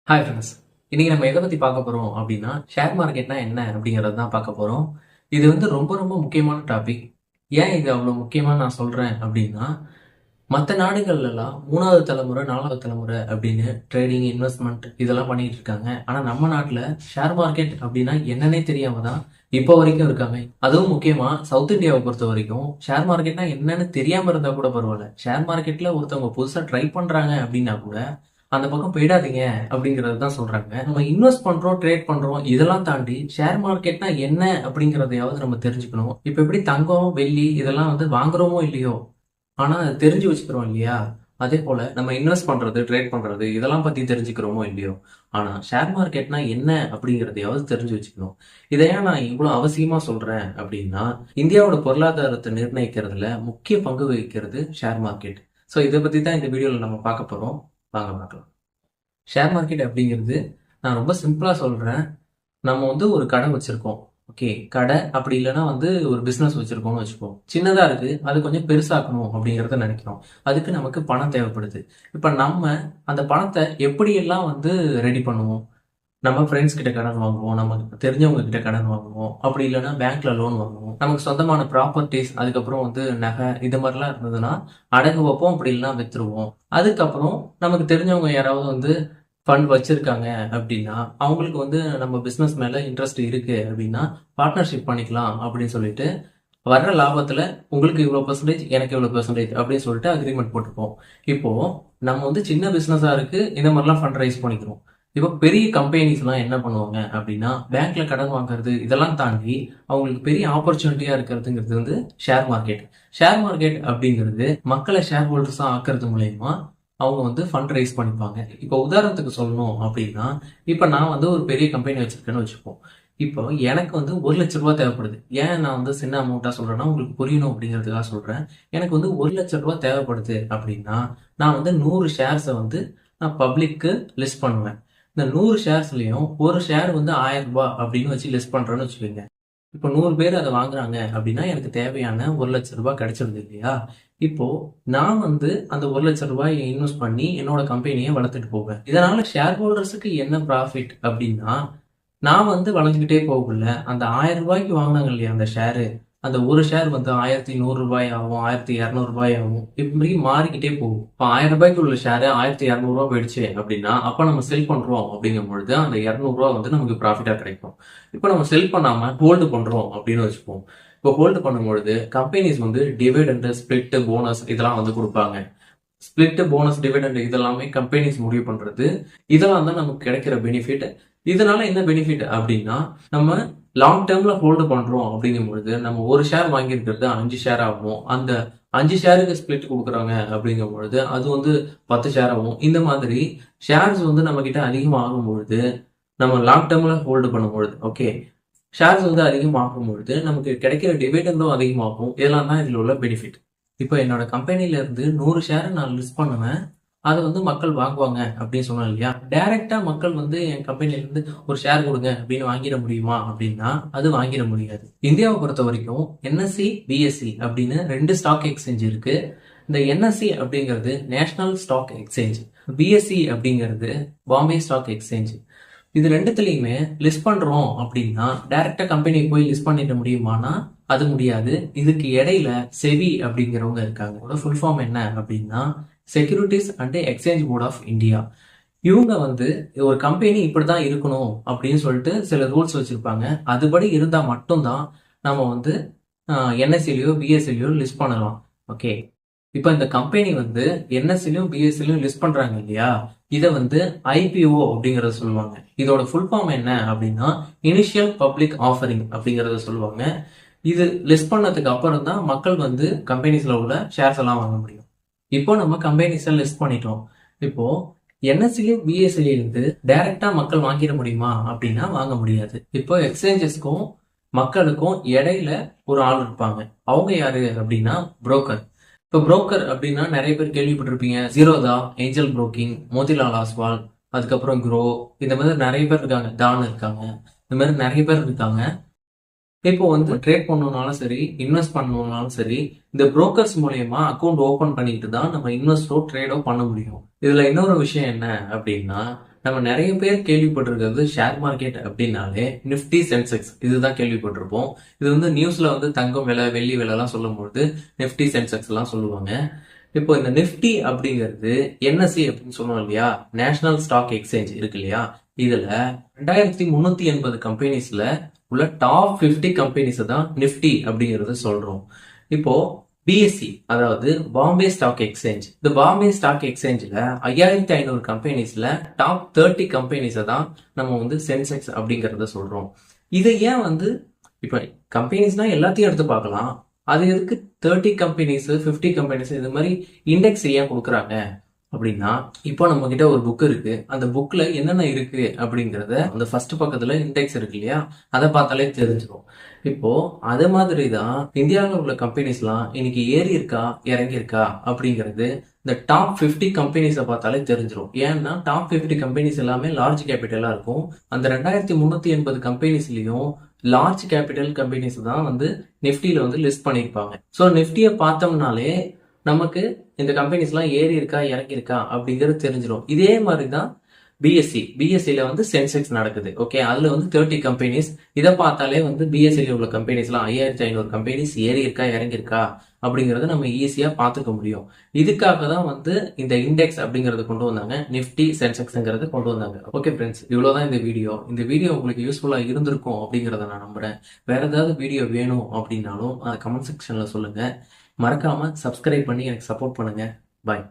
Hi friends. இன்னைக்கு நம்ம எதை பத்தி பார்க்க போறோம் அப்படின்னா, ஷேர் மார்க்கெட்னா என்ன அப்படிங்கிறது தான் பார்க்க போறோம். இது வந்து ரொம்ப ரொம்ப முக்கியமான டாபிக். ஏன் இது அவ்வளவு முக்கியமா நான் சொல்றேன் அப்படின்னா, மத்த நாடுகள்லாம் 3வது தலைமுறை, 4வது தலைமுறை அப்படின்னு ட்ரேடிங், இன்வெஸ்ட்மெண்ட் இதெல்லாம் பண்ணிட்டு இருக்காங்க. ஆனா நம்ம நாட்டுல ஷேர் மார்க்கெட் அப்படின்னா என்னன்னே தெரியாம தான் இப்போ வரைக்கும் இருக்காங்க. அதுவும் முக்கியமா சவுத் இந்தியாவை பொறுத்த வரைக்கும் ஷேர் மார்க்கெட்னா என்னன்னு தெரியாம இருந்தா கூட பரவாயில்ல. ஷேர் மார்க்கெட்ல ஒருத்தவங்க புதுசா ட்ரை பண்றாங்க அப்படின்னா கூட அந்த பக்கம் போயிடாதீங்க அப்படிங்கறது தான் சொல்றாங்க. நம்ம இன்வெஸ்ட் பண்றோம், ட்ரேட் பண்றோம், இதெல்லாம் தாண்டி ஷேர் மார்க்கெட்னா என்ன அப்படிங்கறதையாவது நம்ம தெரிஞ்சுக்கணும். இப்ப எப்படி தங்கம், வெள்ளி இதெல்லாம் வந்து வாங்குறோமோ இல்லையோ, ஆனா அதை தெரிஞ்சு வச்சுக்கிறோம் இல்லையா? அதே போல நம்ம இன்வெஸ்ட் பண்றது, ட்ரேட் பண்றது இதெல்லாம் பத்தி தெரிஞ்சுக்கிறோமோ இல்லையோ, ஆனா ஷேர் மார்க்கெட்னா என்ன அப்படிங்கறதையாவது தெரிஞ்சு வச்சுக்கணும். இதை ஏன் நான் இவ்வளவு அவசியமா சொல்றேன் அப்படின்னா, இந்தியாவோட பொருளாதாரத்தை நிர்ணயிக்கிறதுல முக்கிய பங்கு வகிக்கிறது ஷேர் மார்க்கெட். ஸோ இதை பத்தி தான் இந்த வீடியோல நம்ம பார்க்க போறோம். வாங்க பார்க்கலாம். ஷேர் மார்க்கெட் அப்படிங்கிறது நான் ரொம்ப சிம்பிளா சொல்றேன். நம்ம வந்து ஒரு கடை வச்சிருக்கோம். ஓகே. கடை அப்படி இல்லைன்னா வந்து ஒரு பிசினஸ் வச்சிருக்கோம்னு வச்சுப்போம். சின்னதா இருக்கு. அது கொஞ்சம் பெருசாக்கணும் அப்படிங்கிறத நினைக்கிறோம். அதுக்கு நமக்கு பணம் தேவைப்படுது. இப்ப நம்ம அந்த பணத்தை எப்படியெல்லாம் வந்து ரெடி பண்ணுவோம்? நம்ம ஃப்ரெண்ட்ஸ் கிட்ட கடன் வாங்குவோம். நமக்கு தெரிஞ்சவங்க கிட்ட கடன் வாங்குவோம். அப்படி இல்லைன்னா பேங்க்ல லோன் வாங்குவோம். நமக்கு சொந்தமான ப்ராப்பர்ட்டிஸ், அதுக்கப்புறம் வந்து நகை இது மாதிரிலாம் இருந்ததுன்னா அடகு வைப்போம். அப்படி இல்லைன்னா வித்துருவோம். அதுக்கப்புறம் நமக்கு தெரிஞ்சவங்க யாராவது வந்து ஃபண்ட் வச்சிருக்காங்க அப்படின்னா அவங்களுக்கு வந்து நம்ம பிசினஸ் மேல இன்ட்ரெஸ்ட் இருக்கு அப்படின்னா பார்ட்னர்ஷிப் பண்ணிக்கலாம் அப்படின்னு சொல்லிட்டு வர்ற லாபத்துல உங்களுக்கு இவ்வளவு பெர்சன்டேஜ், எனக்கு இவ்வளவு பெர்சன்டேஜ் அப்படின்னு சொல்லிட்டு அக்ரிமெண்ட் போட்டுப்போம். இப்போ நம்ம வந்து சின்ன பிசினஸா இருக்கு, இந்த மாதிரிலாம் ஃபண்ட் ரைஸ் பண்ணிக்கிறோம். இப்போ பெரிய கம்பெனிஸ் எல்லாம் என்ன பண்ணுவாங்க அப்படின்னா பேங்க்ல கடன் வாங்குறது இதெல்லாம் தாண்டி அவங்களுக்கு பெரிய ஆப்பர்ச்சுனிட்டியா இருக்கிறதுங்கிறது வந்து ஷேர் மார்க்கெட். ஷேர் மார்க்கெட் அப்படிங்கிறது மக்களை ஷேர் ஹோல்டர்ஸா ஆக்குறது மூலயமா அவங்க வந்து ஃபண்ட் ரைஸ் பண்ணிப்பாங்க. இப்போ உதாரணத்துக்கு சொல்லணும் அப்படின்னா, இப்போ நான் வந்து ஒரு பெரிய கம்பெனி வச்சிருக்கேன்னு வச்சுப்போம். இப்போ எனக்கு வந்து 1,00,000 தேவைப்படுது. ஏன் நான் வந்து சின்ன அமௌண்ட்டா சொல்றேன்னா உங்களுக்கு புரியணும் அப்படிங்கிறதுக்காக சொல்றேன். எனக்கு வந்து 1,00,000 தேவைப்படுது அப்படின்னா நான் வந்து 100 ஷேர்ஸை வந்து நான் பப்ளிக்கு லிஸ்ட் பண்ணுவேன். இந்த 100 ஷேர்ஸ்லயும் ஒரு ஷேர் வந்து ரூ. 1000 அப்படின்னு வச்சு லிஸ்ட் பண்றேன்னு வச்சுக்கோங்க. இப்போ 100 பேர் அதை வாங்குறாங்க அப்படின்னா எனக்கு தேவையான ரூ. 1,00,000 கிடைச்சிருது இல்லையா? இப்போ நான் வந்து அந்த ரூ. 1,00,000 இன்வெஸ்ட் பண்ணி என்னோட கம்பெனியை வளர்த்துட்டு போவேன். இதனால ஷேர் ஹோல்டர்ஸுக்கு என்ன ப்ராஃபிட் அப்படின்னா, நான் வந்து வளர்ந்துக்கிட்டே போகல. அந்த ரூ. 1000 வாங்கினாங்க இல்லையா அந்த ஷேரு, அந்த ஒரு ஷேர் வந்து ரூ. 1,100 ஆகும், ரூ. 1,200 ஆகும். இப்படி மாறிக்கிட்டே போகும். இப்போ ரூ. 1000 உள்ள ஷேரு ரூ. 1,200 போயிடுச்சு அப்படின்னா, அப்ப நம்ம செல் பண்றோம் அப்படிங்கும் பொழுது அந்த ரூ. 200 வந்து நமக்கு ப்ராஃபிட்டா கிடைக்கும். இப்போ நம்ம செல் பண்ணாம ஹோல்டு பண்றோம் அப்படின்னு வச்சுப்போம். இப்போ ஹோல்டு பண்ணும்பொழுது கம்பெனிஸ் வந்து டிவிடெண்ட், ஸ்பிளிட், போனஸ் இதெல்லாம் வந்து கொடுப்பாங்க. ஸ்பிளிட், போனஸ், டிவிடெண்ட் இதெல்லாமே கம்பெனிஸ் முடிவு பண்றது. இதெல்லாம் தான் நமக்கு கிடைக்கிற பெனிஃபிட். இதனால என்ன பெனிஃபிட் அப்படின்னா, நம்ம லாங் டேர்ம்ல ஹோல்டு பண்றோம் அப்படிங்கும் பொழுது நம்ம ஒரு ஷேர் வாங்கியிருக்கிறது 5 ஷேர் ஆகும். அந்த 5 ஷேருக்கு ஸ்பிளிட் கொடுக்குறாங்க அப்படிங்கும் பொழுது அது வந்து 10 ஷேர் ஆகும். இந்த மாதிரி ஷேர்ஸ் வந்து நம்ம கிட்ட அதிகமாகும் பொழுது, நம்ம லாங் டேர்ம்ல ஹோல்டு பண்ணும்பொழுது ஓகே, ஷேர்ஸ் வந்து அதிகமாகும் பொழுது நமக்கு கிடைக்கிற டிவிடெண்டும் அதிகமாகும். இதெல்லாம் தான் இதுல உள்ள பெனிஃபிட். இப்போ என்னோட கம்பெனில இருந்து 100 ஷேரை நான் லிஸ்ட் பண்ணுவேன். அதை வந்து மக்கள் வாங்குவாங்க அப்படின்னு சொன்னேன் இல்லையா? டைரக்டா மக்கள் வந்து என் கம்பெனில இருந்து ஒரு ஷேர் கொடுங்க அப்படின்னு வாங்கிட முடியுமா அப்படின்னா அது வாங்கிட முடியாது. இந்தியாவை பொறுத்த வரைக்கும் என்எஸ்சி, பிஎஸ்சி அப்படின்னு 2 ஸ்டாக் எக்ஸ்சேஞ்ச் இருக்கு. இந்த என்எஸ்சி அப்படிங்கிறது நேஷனல் ஸ்டாக் எக்ஸ்சேஞ்ச், பிஎஸ்சி அப்படிங்கிறது பாம்பே ஸ்டாக் எக்ஸ்சேஞ்ச். இது ரெண்டுத்துலயுமே லிஸ்ட் பண்றோம் அப்படின்னா டைரக்டா கம்பெனிக்கு போய் லிஸ்ட் பண்ணிட முடியுமானா அது முடியாது. இதுக்கு இடையில செபி அப்படிங்கிறவங்க இருக்காங்க. ஃபுல் ஃபார்ம் என்ன அப்படின்னா securities and exchange board of India. இவங்க வந்து ஒரு கம்பெனி இப்படிதான் இருக்கணும் அப்படின்னு சொல்லிட்டு சில ரூல்ஸ் வச்சிருப்பாங்க. அதுபடி இருந்தா மட்டும்தான் நம்ம வந்து என்எஸ்சிலயோ பிஎஸ்சிலயோ லிஸ்ட் பண்ணலாம். ஓகே. இப்ப இந்த கம்பெனி வந்து என்எஸ்சிலயும் பிஎஸ்சிலயும் லிஸ்ட் பண்றாங்க இல்லையா? இதை வந்து ஐபிஓ அப்படிங்கறத சொல்லுவாங்க. இதோட ஃபுல் ஃபார்ம் என்ன அப்படின்னா இனிஷியல் பப்ளிக் ஆஃபரிங் அப்படிங்கறத சொல்லுவாங்க. இது லிஸ்ட் பண்ணதுக்கு அப்புறம் தான் மக்கள் வந்து கம்பெனிஸ்ல உள்ள ஷேர்ஸ் எல்லாம் வாங்க முடியும். இப்போ நம்ம கம்பெனிஸை லிஸ்ட் பண்ணிட்டோம். இப்போ என்எஸ்சிலயும் பிஎஸ்சிலயும் இருந்து டைரக்டா மக்கள் வாங்கிட முடியுமா அப்படின்னா வாங்க முடியாது. இப்போ எக்ஸ்சேஞ்சஸ்க்கும் மக்களுக்கும் இடையில ஒரு ஆள் இருப்பாங்க. அவங்க யாரு அப்படின்னா புரோக்கர். இப்போ புரோக்கர் அப்படின்னா நிறைய பேர் கேள்விப்பட்டிருப்பீங்க. ஜீரோதா, ஏஞ்சல் புரோக்கிங், மோதிலால் ஆஸ்வால், அதுக்கப்புறம் குரோ, இந்த மாதிரி நிறைய பேர் இருக்காங்க. டான் இருக்காங்க. இந்த மாதிரி நிறைய பேர் இருக்காங்க. இப்போ வந்து ட்ரேட் பண்ணணும்னாலும் சரி, இன்வெஸ்ட் பண்ணணும்னாலும் சரி, இந்த புரோக்கர்ஸ் மூலயமா அக்கௌண்ட் ஓபன் பண்ணிட்டு தான் நம்ம இன்வெஸ்டோ ட்ரேடோ பண்ண முடியும். இதுல இன்னொரு விஷயம் என்ன அப்படின்னா, நம்ம நிறைய பேர் கேள்விப்பட்டிருக்கிறது ஷேர் மார்க்கெட் அப்படின்னாலே நிஃப்டி சென்செக்ஸ் இதுதான் கேள்விப்பட்டிருப்போம். இது வந்து நியூஸ்ல வந்து தங்கம் விலை வெள்ளி விலை எல்லாம் சொல்லும்போது நிஃப்டி சென்செக்ஸ் எல்லாம் சொல்லுவாங்க. இப்போ இந்த நிஃப்டி அப்படிங்கிறது என்எஸ்சி அப்படின்னு சொன்னோம் இல்லையா, நேஷனல் ஸ்டாக் எக்ஸ்சேஞ்ச் இருக்கு இல்லையா, இதுல 2380 கம்பெனிஸ்ல உள்ள டாப் 50 கம்பெனிஸ் தான் நிஃப்டி அப்படிங்கறது சொல்றோம். இப்போ பிஎஸ்சி அதாவது பாம்பே ஸ்டாக் எக்ஸ்சேஞ்ச், இந்த பாம்பே ஸ்டாக் எக்ஸ்சேஞ்சில் 5500 கம்பெனிஸ்ல டாப் 30 கம்பெனிஸை தான் நம்ம வந்து சென்செக்ஸ் அப்படிங்கறத சொல்றோம். இதை ஏன் வந்து இப்போ கம்பெனிஸ்னா எல்லாத்தையும் எடுத்து பார்க்கலாம், அது எதுக்கு 30 கம்பெனிஸ் 50 கம்பெனிஸ் இது மாதிரி இண்டெக்ஸ் ஏன் கொடுக்குறாங்க அப்படின்னா, இப்போ நம்ம கிட்ட ஒரு புக் இருக்கு, அந்த புக்ல என்னென்ன இருக்கு அப்படிங்கறத அந்த ஃபர்ஸ்ட் பக்கத்துல இண்டெக்ஸ் இருக்கு இல்லையா, அதை பார்த்தாலே தெரிஞ்சிடும். இப்போ அது மாதிரி தான் இந்தியாவில் உள்ள கம்பெனிஸ்லாம் இன்னைக்கு ஏறி இருக்கா இறங்கி இருக்கா அப்படிங்கிறது இந்த டாப் 50 கம்பெனிஸை பார்த்தாலே தெரிஞ்சிடும். ஏன்னா டாப் 50 கம்பெனிஸ் எல்லாமே லார்ஜ் கேபிட்டலா இருக்கும். அந்த 2380 கம்பெனிஸ்லயும் லார்ஜ் கேபிட்டல் கம்பெனிஸ் தான் வந்து நிஃப்டியில வந்து லிஸ்ட் பண்ணியிருப்பாங்க. ஸோ நிஃப்டியை பார்த்தோம்னாலே நமக்கு இந்த கம்பெனிஸ்லாம் ஏறி இருக்கா இறங்கி இருக்கா அப்படிங்கிறது தெரிஞ்சிடும். இதே மாதிரி தான் பிஎஸ்சியில வந்து சென்செக்ஸ் நடக்குது. ஓகே, அதுல வந்து 30 கம்பெனிஸ், இதை பார்த்தாலே வந்து பிஎஸ்சியில உள்ள கம்பெனிஸ்லாம் 5500 கம்பெனிஸ் ஏறி இருக்கா இறங்கி இருக்கா அப்படிங்கறத நம்ம ஈஸியா பார்த்துக்க முடியும். இதுக்காக தான் வந்து இந்த இண்டெக்ஸ் அப்படிங்கறத கொண்டு வந்தாங்க, நிஃப்டி சென்செக்ஸ்ங்கிறத கொண்டு வந்தாங்க. ஓகே ஃப்ரெண்ட்ஸ், இவ்வளவுதான் இந்த வீடியோ. இந்த வீடியோ உங்களுக்கு யூஸ்ஃபுல்லா இருந்திருக்கும் அப்படிங்கறத நான் நம்புறேன். வேற ஏதாவது வீடியோ வேணும் அப்படின்னாலும் அதை கமெண்ட் செக்ஷன்ல சொல்லுங்க. மறக்காம சப்ஸ்கிரைப் பண்ணி எனக்கு சப்போர்ட் பண்ணுங்க. பாய்.